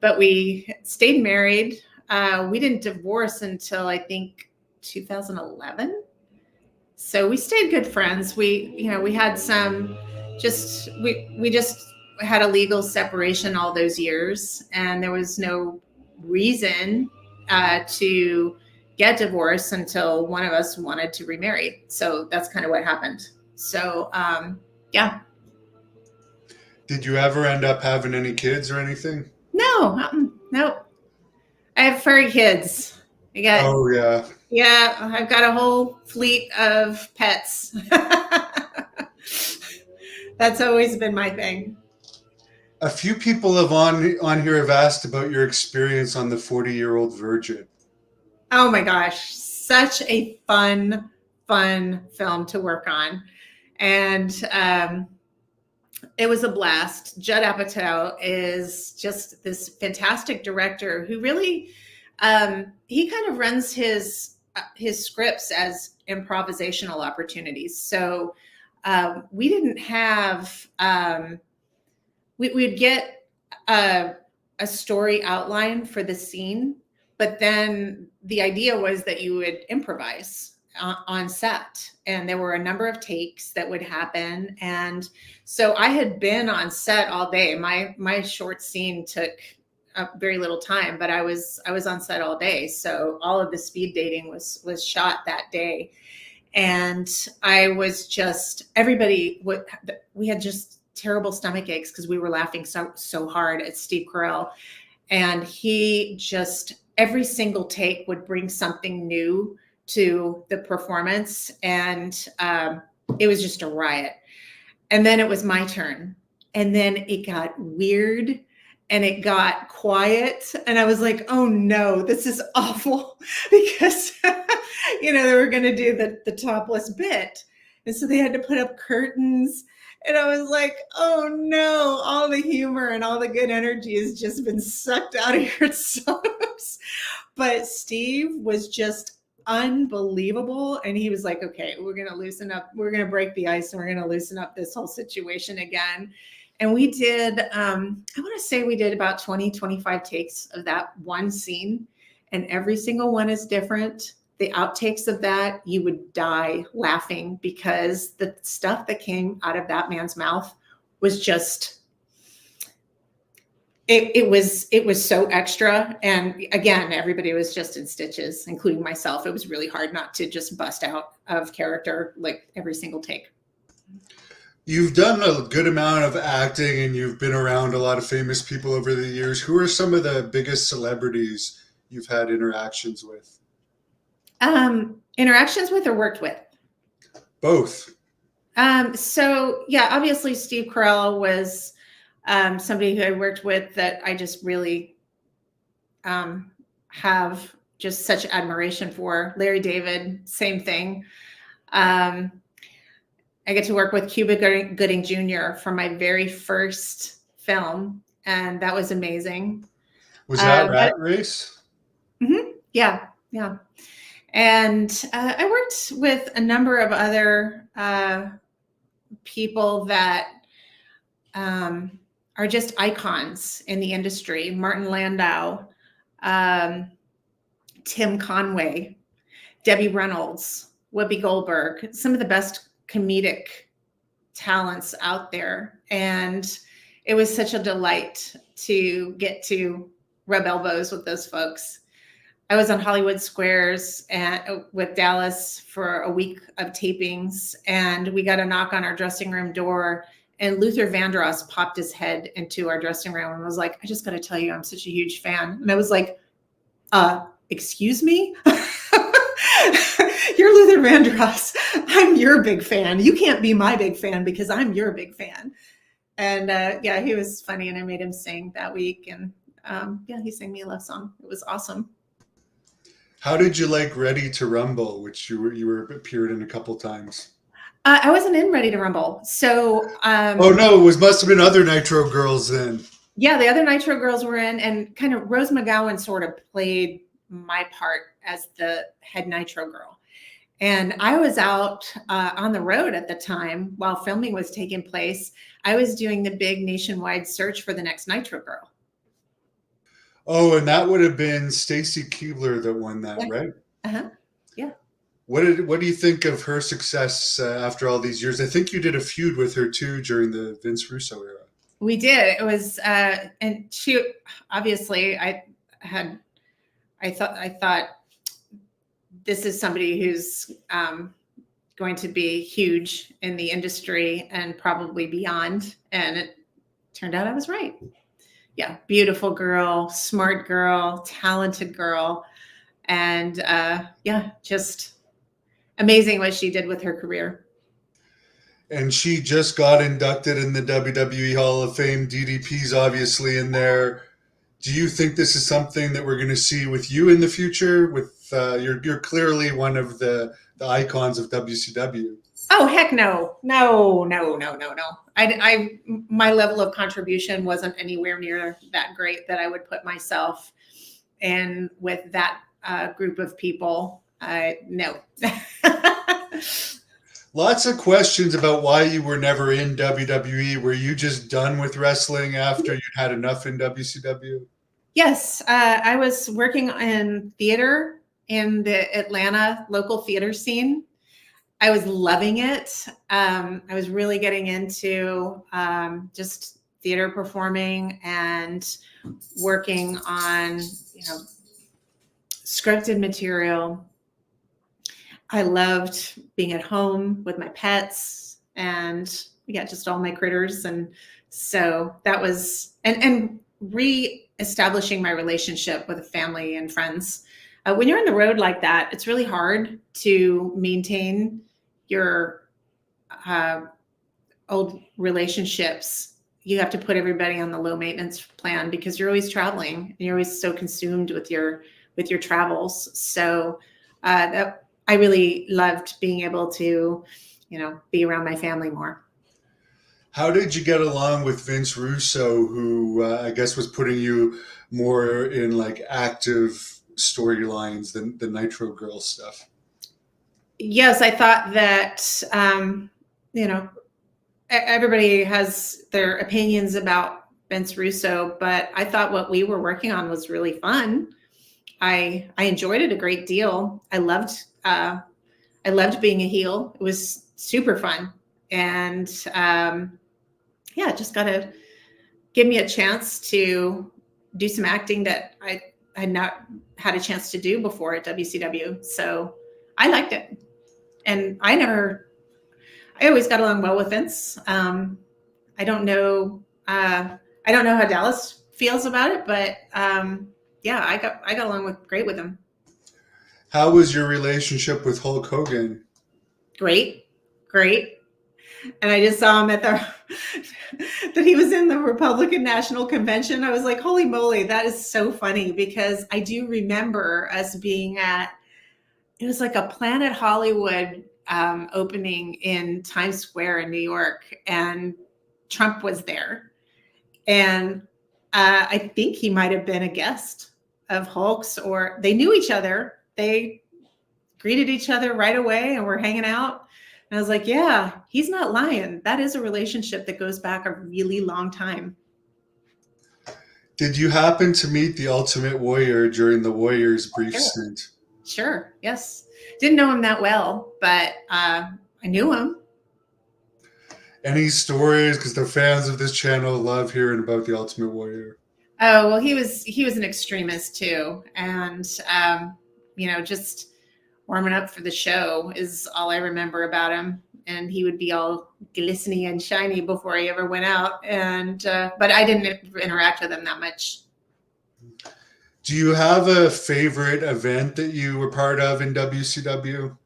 but we stayed married. We didn't divorce until I think 2011. So we stayed good friends. We had some we just had a legal separation all those years, and there was no reason to get divorced until one of us wanted to remarry. So that's kind of what happened. So yeah. Did you ever end up having any kids or anything? No, no. I have furry kids. Oh yeah. Yeah, I've got a whole fleet of pets. That's always been my thing. A few people have on here have asked about your experience on the 40-Year-Old Virgin. Oh my gosh, such a fun film to work on. And it was a blast. Judd Apatow is just this fantastic director who really, he kind of runs his scripts as improvisational opportunities. So we didn't have we'd get a story outline for the scene, but then the idea was that you would improvise on set, and there were a number of takes that would happen. And so I had been on set all day. My short scene took very little time, but I was on set all day. So all of the speed dating was shot that day. And I was just, we had just terrible stomach aches because we were laughing so hard at Steve Carell. And he just, every single take would bring something new to the performance. And it was just a riot. And then it was my turn. And then it got weird and it got quiet. And I was like, oh no, this is awful, because, they were going to do the topless bit. And so they had to put up curtains. And I was like, oh no, all the humor and all the good energy has just been sucked out of your soaps. But Steve was just unbelievable. And he was like, okay, we're going to loosen up. We're going to break the ice and we're going to loosen up this whole situation again. And we did, I want to say we did about 20, 25 takes of that one scene. And every single one is different. The outtakes of that, you would die laughing, because the stuff that came out of that man's mouth was just, it was so extra. And again, everybody was just in stitches, including myself. It was really hard not to just bust out of character like every single take. You've done a good amount of acting and you've been around a lot of famous people over the years. Who are some of the biggest celebrities you've had interactions with? Interactions with or worked with? Both. So yeah, obviously Steve Carell was somebody who I worked with that I just really have just such admiration for. Larry David, same thing. I get to work with Cuba Gooding Jr. for my very first film, and that was amazing. Was that Rat Race? Mm-hmm, yeah. And I worked with a number of other people that are just icons in the industry. Martin Landau, Tim Conway, Debbie Reynolds, Whoopi Goldberg, some of the best comedic talents out there. And it was such a delight to get to rub elbows with those folks. I was on Hollywood Squares with Dallas for a week of tapings, and we got a knock on our dressing room door, and Luther Vandross popped his head into our dressing room and was like, I just got to tell you, I'm such a huge fan. And I was like, excuse me? You're Luther Vandross. I'm your big fan. You can't be my big fan because I'm your big fan. And yeah, he was funny, and I made him sing that week. And yeah, he sang me a love song. It was awesome. How did you like Ready to Rumble, which you were appeared in a couple times? I wasn't in Ready to Rumble. So oh no, must have been other Nitro Girls then. Yeah, the other Nitro Girls were in, and kind of Rose McGowan sort of played my part as the head Nitro Girl. And I was out on the road at the time while filming was taking place. I was doing the big nationwide search for the next Nitro Girl. Oh, and that would have been Stacy Keibler that won that, yeah. Right? Uh-huh. Yeah. What do you think of her success after all these years? I think you did a feud with her too during the Vince Russo era. We did. It was, and she obviously, I thought this is somebody who's going to be huge in the industry and probably beyond. And it turned out I was right. Yeah, beautiful girl, smart girl, talented girl. And yeah, just amazing what she did with her career. And she just got inducted in the WWE Hall of Fame. DDP's obviously in there. Do you think this is something that we're going to see with you in the future? With you're clearly one of the icons of WCW. Oh, heck no. No. My level of contribution wasn't anywhere near that great that I would put myself in with that group of people. No. Lots of questions about why you were never in WWE. Were you just done with wrestling after you'd had enough in WCW? Yes, I was working in theater in the Atlanta local theater scene. I was loving it. I was really getting into just theater performing and working on, scripted material. I loved being at home with my pets and yeah, just all my critters. And so that was, and re-establishing my relationship with family and friends. When you're on the road like that, it's really hard to maintain your uh, old relationships. You have to put everybody on the low maintenance plan because you're always traveling and you're always so consumed with your travels. So that I really loved being able to, be around my family more. How did you get along with Vince Russo, who I guess was putting you more in like active storylines than the Nitro Girls stuff? Yes, I thought that, everybody has their opinions about Vince Russo, but I thought what we were working on was really fun. I enjoyed it a great deal. I loved being a heel. It was super fun, and yeah, just got to give me a chance to do some acting that I had not had a chance to do before at WCW. So I liked it, and I always got along well with Vince. I don't know. I don't know how Dallas feels about it, but yeah, I got along great with him. How was your relationship with Hulk Hogan? Great, great. And I just saw him at the that he was in the Republican National Convention. I was like, holy moly, that is so funny because I do remember us being at, it was like a Planet Hollywood opening in Times Square in New York, and Trump was there. And I think he might have been a guest of Hulk's, or they knew each other. They greeted each other right away and we're hanging out. And I was like, yeah, he's not lying. That is a relationship that goes back a really long time. Did you happen to meet the Ultimate Warrior during the Warriors' brief Sure. stint? Sure. Yes. Didn't know him that well, but I knew him. Any stories? Because the fans of this channel love hearing about the Ultimate Warrior. Oh, well, he was an extremist too. And, just warming up for the show is all I remember about him. And he would be all glistening and shiny before he ever went out. And but I didn't interact with him that much. Do you have a favorite event that you were part of in WCW?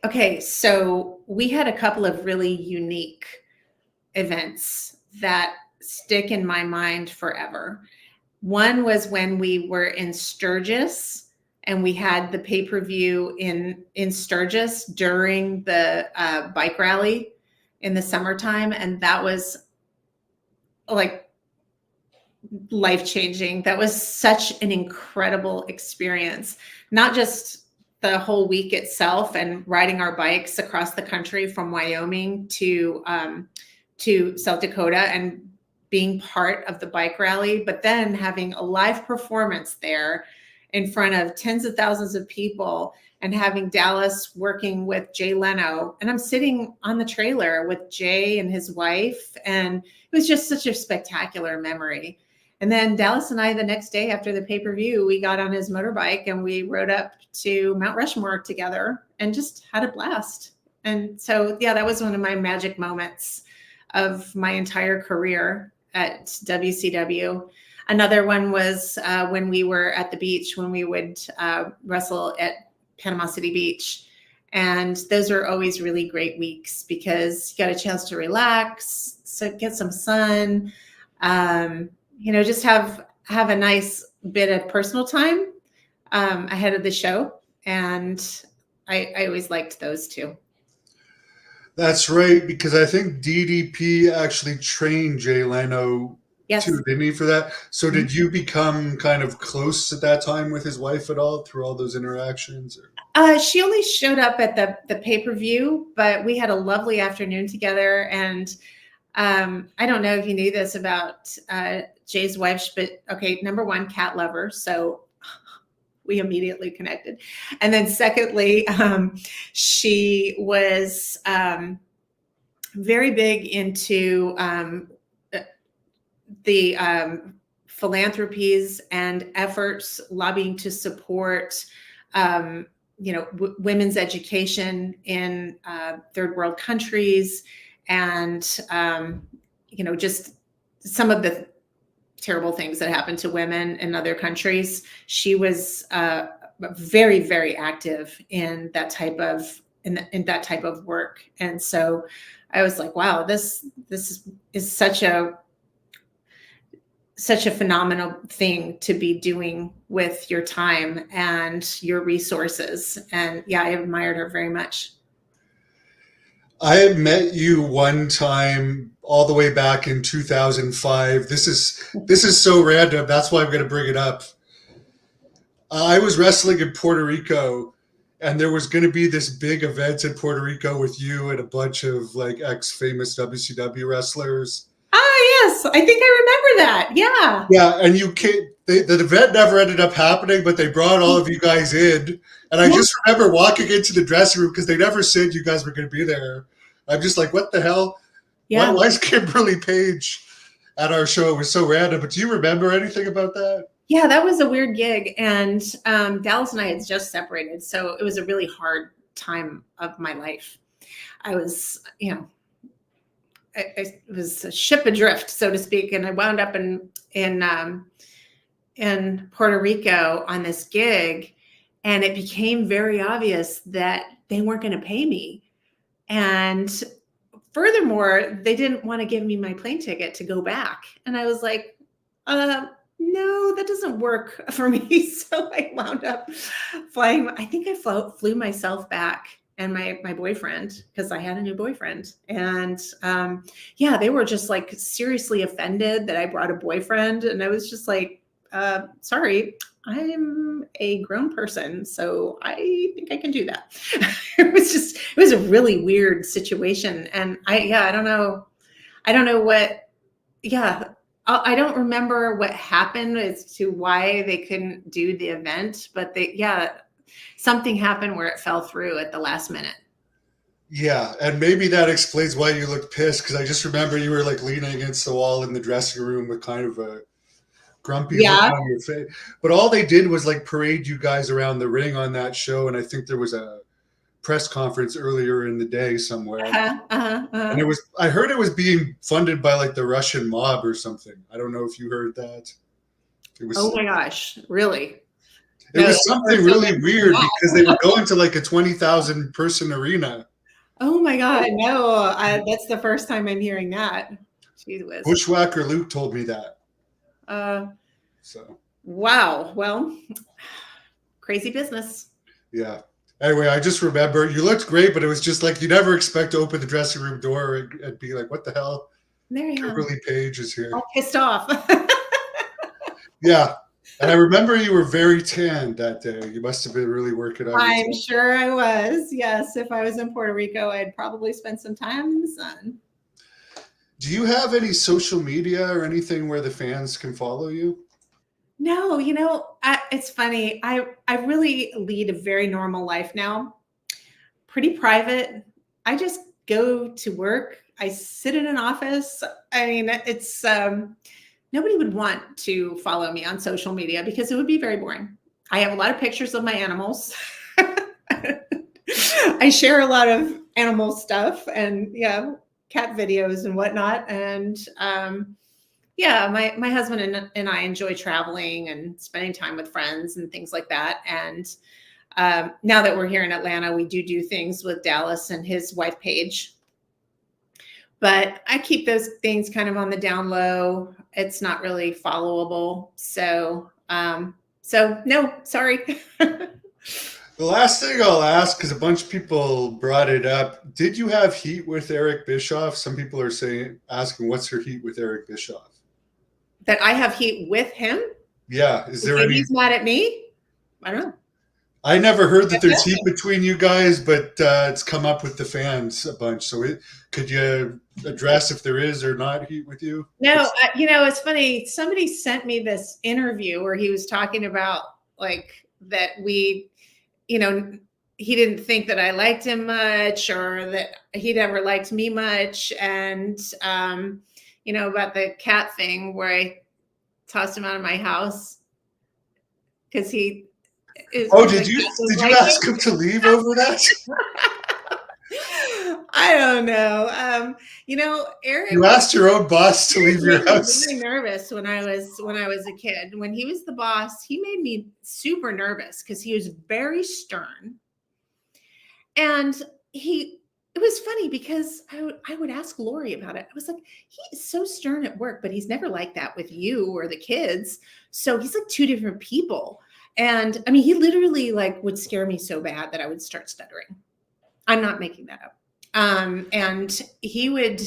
Okay, so we had a couple of really unique events that stick in my mind forever. One was when we were in Sturgis and we had the pay-per-view in Sturgis during the bike rally in the summertime. And that was like life-changing. That was such an incredible experience. Not just the whole week itself and riding our bikes across the country from Wyoming to South Dakota and being part of the bike rally, but then having a live performance there in front of tens of thousands of people and having Dallas working with Jay Leno. And I'm sitting on the trailer with Jay and his wife. And it was just such a spectacular memory. And then Dallas and I, the next day after the pay-per-view, we got on his motorbike and we rode up to Mount Rushmore together and just had a blast. And so, yeah, that was one of my magic moments of my entire career at WCW. Another one was when we were at the beach, when we would wrestle at Panama City Beach. And those are always really great weeks because you got a chance to relax, so get some sun, just have a nice bit of personal time ahead of the show. And I always liked those two. That's right, because I think DDP actually trained Jay Leno Yes. too, didn't he, for that? So Mhm. did you become kind of close at that time with his wife at all through all those interactions? Or? She only showed up at the pay-per-view, but we had a lovely afternoon together. And I don't know if you knew this about Jay's wife, but okay, number one, cat lover. So we immediately connected. And then secondly, she was very big into the philanthropies and efforts lobbying to support women's education in third world countries, and just some of the terrible things that happen to women in other countries. She was very, very active in that type of that type of work. And so I was like, wow, this is such a phenomenal thing to be doing with your time and your resources. And yeah, I admired her very much. I had met you one time all the way back in 2005. This is so random. That's why I'm going to bring it up. I was wrestling in Puerto Rico, and there was going to be this big event in Puerto Rico with you and a bunch of like ex-famous WCW wrestlers. Ah, yes, I think I remember that. Yeah. Yeah, and you can't. The event never ended up happening, but they brought all of you guys in, and I Yeah. just remember walking into the dressing room because they never said you guys were going to be there. I'm just like, what the hell? Yeah. Why is Kimberly Page at our show? It was so random. But do you remember anything about that? Yeah, that was a weird gig. And Dallas and I had just separated. So it was a really hard time of my life. I was, I was a ship adrift, so to speak. And I wound up in Puerto Rico on this gig. And it became very obvious that they weren't going to pay me. And furthermore, they didn't want to give me my plane ticket to go back. And I was like, no, that doesn't work for me. So I wound up flying. I think I flew myself back and my boyfriend, because I had a new boyfriend. And yeah, they were just like seriously offended that I brought a boyfriend. And I was just like, sorry, I'm a grown person, so I think I can do that. It was a really weird situation. And I don't know what, yeah, I don't remember what happened as to why they couldn't do the event, but something happened where it fell through at the last minute. Yeah, and maybe that explains why you looked pissed, because I just remember you were like leaning against the wall in the dressing room with kind of a grumpy look Yeah. on your face. But all they did was like parade you guys around the ring on that show, and I think there was a press conference earlier in the day somewhere. Uh-huh, uh-huh, And uh-huh. I heard it was being funded by like the Russian mob or something. I don't know if you heard that. It Oh was my gosh, really? it No, was that's the something first time really I'm hearing weird that. because they were going to like a 20,000 person arena. Oh my God, no, that's the first time I'm hearing that. Jeez whiz. Bushwhacker Luke told me that. Uh, So wow. Well, crazy business. yeah. Anyway, I just remember you looked great, but it was just like you never expect to open the dressing room door and be like, "What the hell?" There I am, Kimberly Page is here. all pissed off. Yeah, and I remember you were very tanned that day. You must have been really working on I'm yourself. sure I was. Yes, if I was in Puerto Rico, I'd probably spend some time in the sun. Do you have any social media or anything where the fans can follow you? No, it's funny. I really lead a very normal life now. Pretty private. I just go to work. I sit in an office. I mean, it's nobody would want to follow me on social media because it would be very boring. I have a lot of pictures of my animals. I share a lot of animal stuff and cat videos and whatnot. And yeah, my husband and I enjoy traveling and spending time with friends and things like that. And now that we're here in Atlanta, we do things with Dallas and his wife Paige. But I keep those things kind of on the down low. It's not really followable. So no, sorry. The last thing I'll ask, because a bunch of people brought it up, did you have heat with Eric Bischoff? Some people are asking, what's your heat with Eric Bischoff? That I have heat with him? Yeah. Is there Maybe any? he's mad at me? I don't know. I never heard that there's heat between you guys, but it's come up with the fans a bunch. So could you address if there is or not heat with you? No, it's funny. Somebody sent me this interview where he was talking about like that we, you know, he didn't think that I liked him much or that he'd ever liked me much. And, about the cat thing where I tossed him out of my house because he is. Oh, did you ask him to leave over that? I don't know. Eric. You asked your own boss to leave your house. Really nervous when I was a kid. When he was the boss, he made me super nervous because he was very stern. And it was funny because I would ask Lori about it. I was like, he is so stern at work, but he's never like that with you or the kids. So he's like two different people. And I mean, he literally like would scare me so bad that I would start stuttering. I'm not making that up. And he would,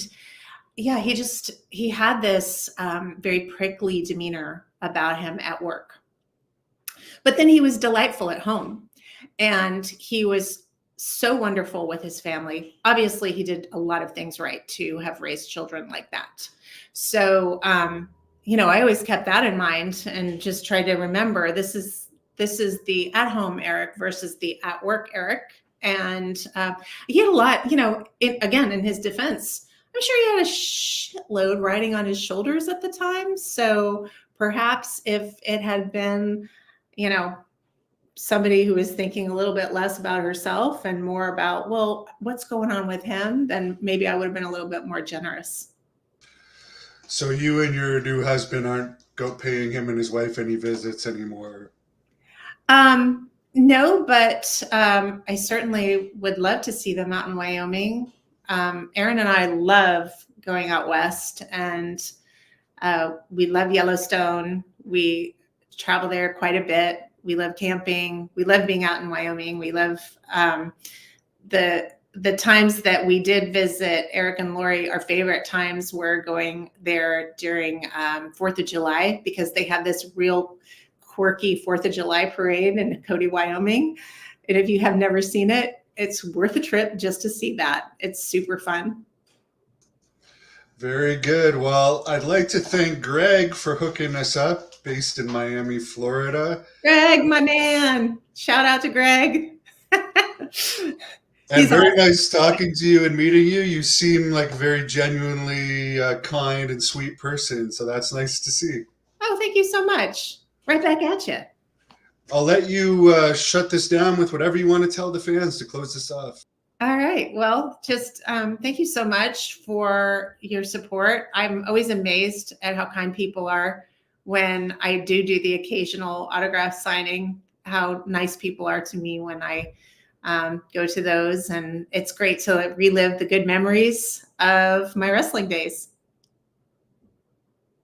he had this very prickly demeanor about him at work. But then he was delightful at home. And he was so wonderful with his family. Obviously, he did a lot of things right to have raised children like that. So, I always kept that in mind and just tried to remember this is the at-home Eric versus the at-work Eric. And he had a lot, in his defense, I'm sure he had a shitload riding on his shoulders at the time. So perhaps if it had been, somebody who was thinking a little bit less about herself and more about, well, what's going on with him, then maybe I would have been a little bit more generous. So you and your new husband aren't paying him and his wife any visits anymore? No, but I certainly would love to see them out in Wyoming. Aaron and I love going out west, and we love Yellowstone. We travel there quite a bit. We love camping. We love being out in Wyoming. We love the times that we did visit Eric and Lori. Our favorite times were going there during 4th of July because they have this real quirky 4th of July parade in Cody, Wyoming. And if you have never seen it, it's worth a trip just to see that. It's super fun. Very good. Well, I'd like to thank Greg for hooking us up, based in Miami, Florida. Greg, my man. Shout out to Greg. And very nice talking to you and meeting you. You seem like a very genuinely kind and sweet person. So that's nice to see. Oh, thank you so much. Right back at you. I'll let you shut this down with whatever you want to tell the fans to close this off. All right. Well, just thank you so much for your support. I'm always amazed at how kind people are when I do the occasional autograph signing, how nice people are to me when I go to those. And it's great to relive the good memories of my wrestling days.